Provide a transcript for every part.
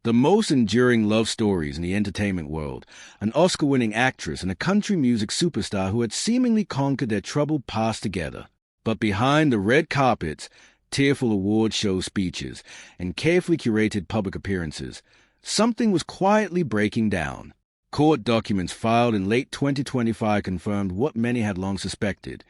The most enduring love stories in the entertainment world, an Oscar-winning actress and a country music superstar who had seemingly conquered their troubled past together. But behind the red carpets, tearful award show speeches, and carefully curated public appearances, something was quietly breaking down. Court documents filed in late 2025 confirmed what many had long suspected.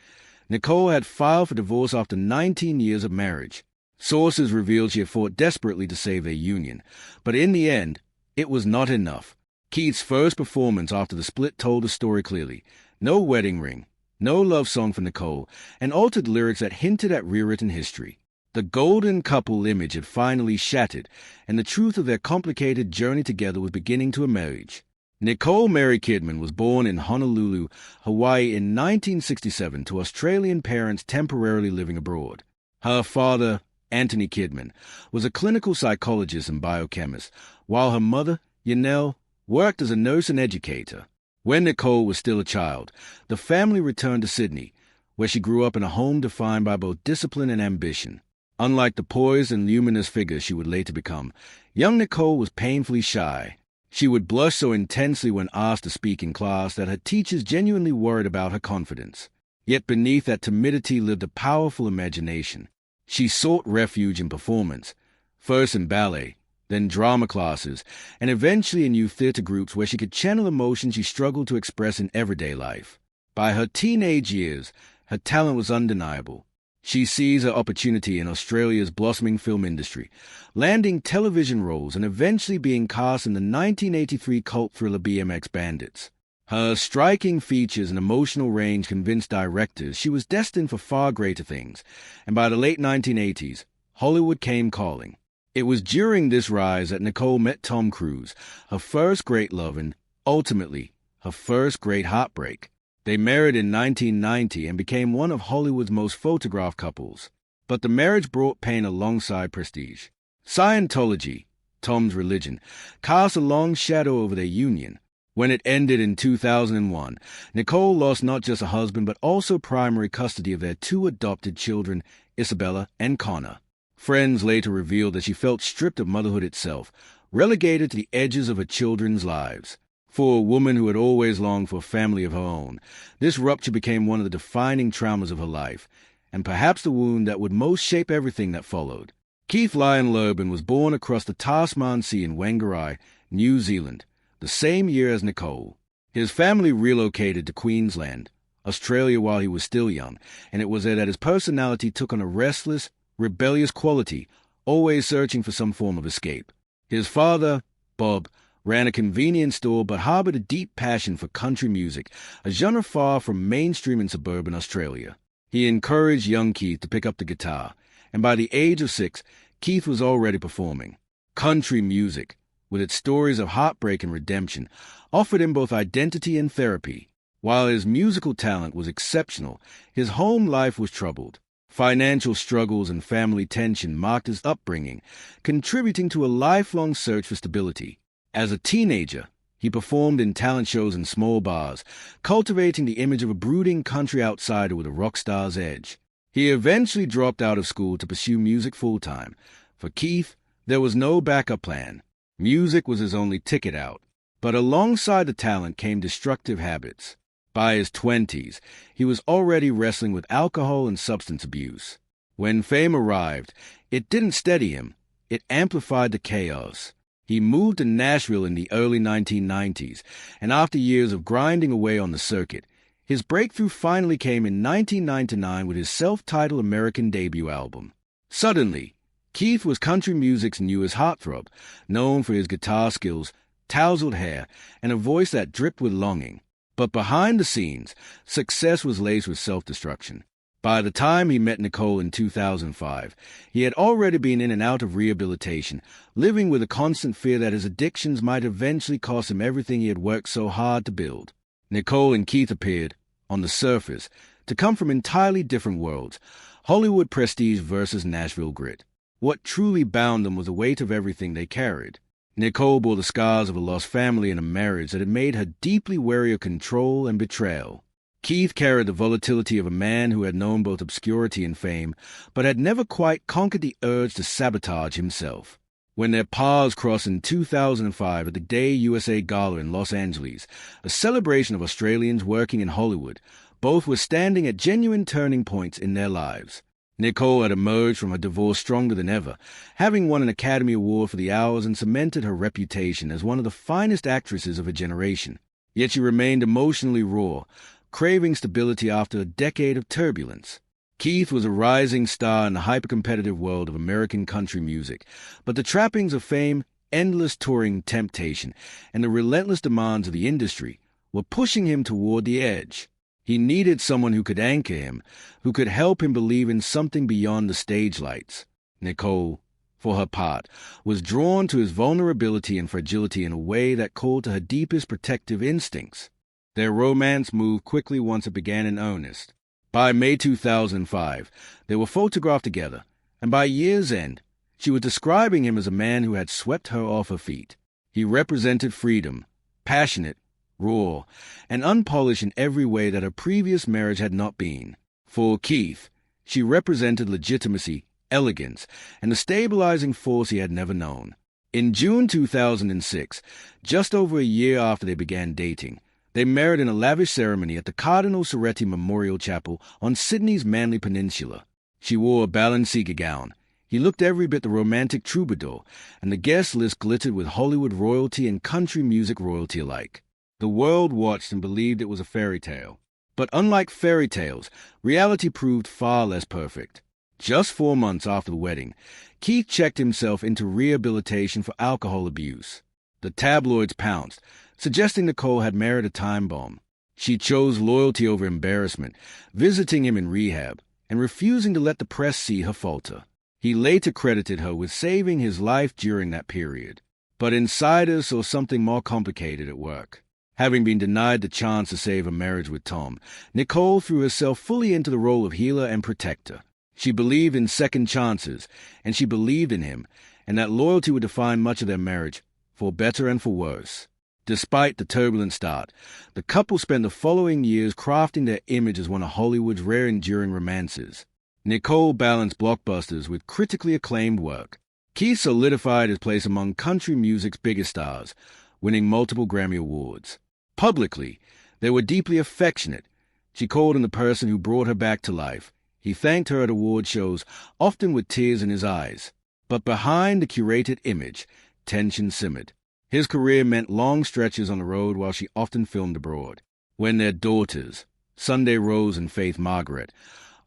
Nicole had filed for divorce after 19 years of marriage. Sources revealed she had fought desperately to save their union, but in the end, it was not enough. Keith's first performance after the split told the story clearly. No wedding ring, no love song for Nicole, and altered lyrics that hinted at rewritten history. The golden couple image had finally shattered, and the truth of their complicated journey together was beginning to emerge. Nicole Mary Kidman was born in Honolulu, Hawaii in 1967 to Australian parents temporarily living abroad. Her father, Anthony Kidman, was a clinical psychologist and biochemist, while her mother, Yanelle, worked as a nurse and educator. When Nicole was still a child, the family returned to Sydney, where she grew up in a home defined by both discipline and ambition. Unlike the poised and luminous figure she would later become, young Nicole was painfully shy. She would blush so intensely when asked to speak in class that her teachers genuinely worried about her confidence. Yet beneath that timidity lived a powerful imagination. She sought refuge in performance, first in ballet, then drama classes, and eventually in youth theater groups where she could channel emotions she struggled to express in everyday life. By her teenage years, her talent was undeniable. She seized her opportunity in Australia's blossoming film industry, landing television roles and eventually being cast in the 1983 cult thriller BMX Bandits. Her striking features and emotional range convinced directors she was destined for far greater things, and by the late 1980s, Hollywood came calling. It was during this rise that Nicole met Tom Cruise, her first great love and, ultimately, her first great heartbreak. They married in 1990 and became one of Hollywood's most photographed couples. But the marriage brought pain alongside prestige. Scientology, Tom's religion, cast a long shadow over their union. When it ended in 2001, Nicole lost not just a husband but also primary custody of their two adopted children, Isabella and Connor. Friends later revealed that she felt stripped of motherhood itself, relegated to the edges of her children's lives. For a woman who had always longed for a family of her own, this rupture became one of the defining traumas of her life, and perhaps the wound that would most shape everything that followed. Keith Lyon Lurban was born across the Tasman Sea in Whangarei, New Zealand, the same year as Nicole. His family relocated to Queensland, Australia while he was still young, and it was there that his personality took on a restless, rebellious quality, always searching for some form of escape. His father, Bob, ran a convenience store but harbored a deep passion for country music, a genre far from mainstream in suburban Australia. He encouraged young Keith to pick up the guitar, and by the age of 6, Keith was already performing. Country music, with its stories of heartbreak and redemption, offered him both identity and therapy. While his musical talent was exceptional, his home life was troubled. Financial struggles and family tension marked his upbringing, contributing to a lifelong search for stability. As a teenager, he performed in talent shows and small bars, cultivating the image of a brooding country outsider with a rock star's edge. He eventually dropped out of school to pursue music full-time. For Keith, there was no backup plan. Music was his only ticket out. But alongside the talent came destructive habits. By his 20s, he was already wrestling with alcohol and substance abuse. When fame arrived, it didn't steady him. It amplified the chaos. He moved to Nashville in the early 1990s, and after years of grinding away on the circuit, his breakthrough finally came in 1999 with his self-titled American debut album. Suddenly, Keith was country music's newest heartthrob, known for his guitar skills, tousled hair, and a voice that dripped with longing. But behind the scenes, success was laced with self-destruction. By the time he met Nicole in 2005, he had already been in and out of rehabilitation, living with a constant fear that his addictions might eventually cost him everything he had worked so hard to build. Nicole and Keith appeared, on the surface, to come from entirely different worlds, Hollywood prestige versus Nashville grit. What truly bound them was the weight of everything they carried. Nicole bore the scars of a lost family and a marriage that had made her deeply wary of control and betrayal. Keith carried the volatility of a man who had known both obscurity and fame, but had never quite conquered the urge to sabotage himself. When their paths crossed in 2005 at the Day USA Gala in Los Angeles, a celebration of Australians working in Hollywood, both were standing at genuine turning points in their lives. Nicole had emerged from her divorce stronger than ever, having won an Academy Award for The Hours and cemented her reputation as one of the finest actresses of her generation. Yet she remained emotionally raw, craving stability after a decade of turbulence. Keith was a rising star in the hyper-competitive world of American country music, but the trappings of fame, endless touring temptation, and the relentless demands of the industry were pushing him toward the edge. He needed someone who could anchor him, who could help him believe in something beyond the stage lights. Nicole, for her part, was drawn to his vulnerability and fragility in a way that called to her deepest protective instincts. Their romance moved quickly once it began in earnest. By May 2005, they were photographed together, and by year's end, she was describing him as a man who had swept her off her feet. He represented freedom, passionate, raw, and unpolished in every way that her previous marriage had not been. For Keith, she represented legitimacy, elegance, and the stabilizing force he had never known. In June 2006, just over a year after they began dating, they married in a lavish ceremony at the Cardinal Soretti Memorial Chapel on Sydney's Manly Peninsula. She wore a Balenciaga gown. He looked every bit the romantic troubadour, and the guest list glittered with Hollywood royalty and country music royalty alike. The world watched and believed it was a fairy tale. But unlike fairy tales, reality proved far less perfect. Just 4 months after the wedding, Keith checked himself into rehabilitation for alcohol abuse. The tabloids pounced, suggesting Nicole had married a time bomb. She chose loyalty over embarrassment, visiting him in rehab, and refusing to let the press see her falter. He later credited her with saving his life during that period. But insiders saw something more complicated at work. Having been denied the chance to save a marriage with Tom, Nicole threw herself fully into the role of healer and protector. She believed in second chances, and she believed in him, and that loyalty would define much of their marriage, for better and for worse. Despite the turbulent start, the couple spent the following years crafting their image as one of Hollywood's rare enduring romances. Nicole balanced blockbusters with critically acclaimed work. Keith solidified his place among country music's biggest stars, winning multiple Grammy Awards. Publicly, they were deeply affectionate. She called him the person who brought her back to life. He thanked her at award shows, often with tears in his eyes. But behind the curated image, tension simmered. His career meant long stretches on the road while she often filmed abroad. When their daughters, Sunday Rose and Faith Margaret,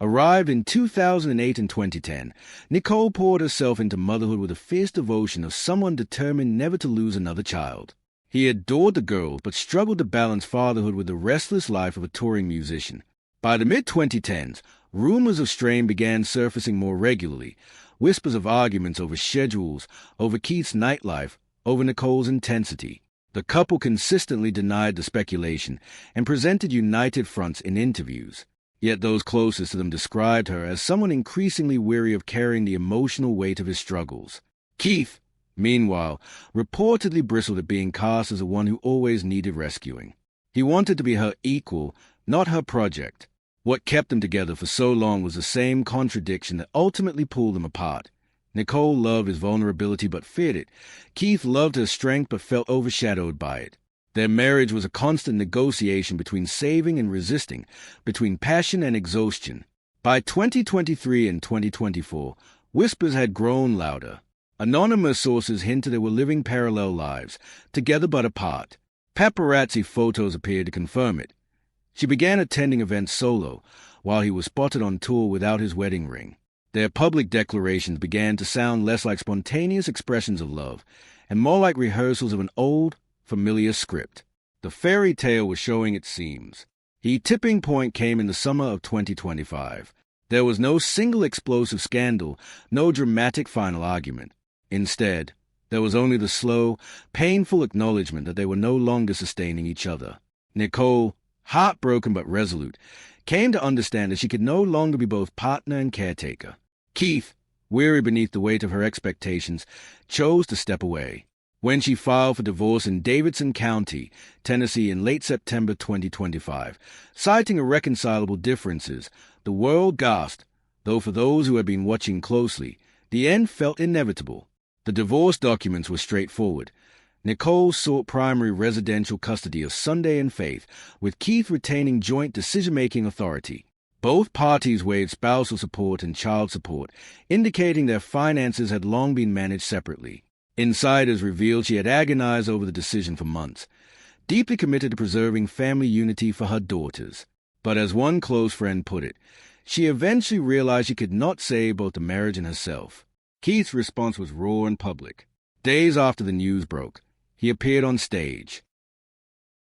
arrived in 2008 and 2010, Nicole poured herself into motherhood with the fierce devotion of someone determined never to lose another child. He adored the girls but struggled to balance fatherhood with the restless life of a touring musician. By the mid-2010s, rumors of strain began surfacing more regularly, whispers of arguments over schedules, over Keith's nightlife, over Nicole's intensity. The couple consistently denied the speculation and presented united fronts in interviews. Yet those closest to them described her as someone increasingly weary of carrying the emotional weight of his struggles. Keith, meanwhile, reportedly bristled at being cast as the one who always needed rescuing. He wanted to be her equal, not her project. What kept them together for so long was the same contradiction that ultimately pulled them apart. Nicole loved his vulnerability but feared it. Keith loved her strength but felt overshadowed by it. Their marriage was a constant negotiation between saving and resisting, between passion and exhaustion. By 2023 and 2024, whispers had grown louder. Anonymous sources hinted they were living parallel lives, together but apart. Paparazzi photos appeared to confirm it. She began attending events solo, while he was spotted on tour without his wedding ring. Their public declarations began to sound less like spontaneous expressions of love, and more like rehearsals of an old, familiar script. The fairy tale was showing its seams. The tipping point came in the summer of 2025. There was no single explosive scandal, no dramatic final argument. Instead, there was only the slow, painful acknowledgement that they were no longer sustaining each other. Nicole, heartbroken but resolute, came to understand that she could no longer be both partner and caretaker. Keith, weary beneath the weight of her expectations, chose to step away. When she filed for divorce in Davidson County, Tennessee in late September 2025, citing irreconcilable differences, the world gasped, though for those who had been watching closely, the end felt inevitable. The divorce documents were straightforward. Nicole sought primary residential custody of Sunday and Faith, with Keith retaining joint decision-making authority. Both parties waived spousal support and child support, indicating their finances had long been managed separately. Insiders revealed she had agonized over the decision for months, deeply committed to preserving family unity for her daughters. But as one close friend put it, she eventually realized she could not save both the marriage and herself. Keith's response was raw and public. Days after the news broke, he appeared on stage.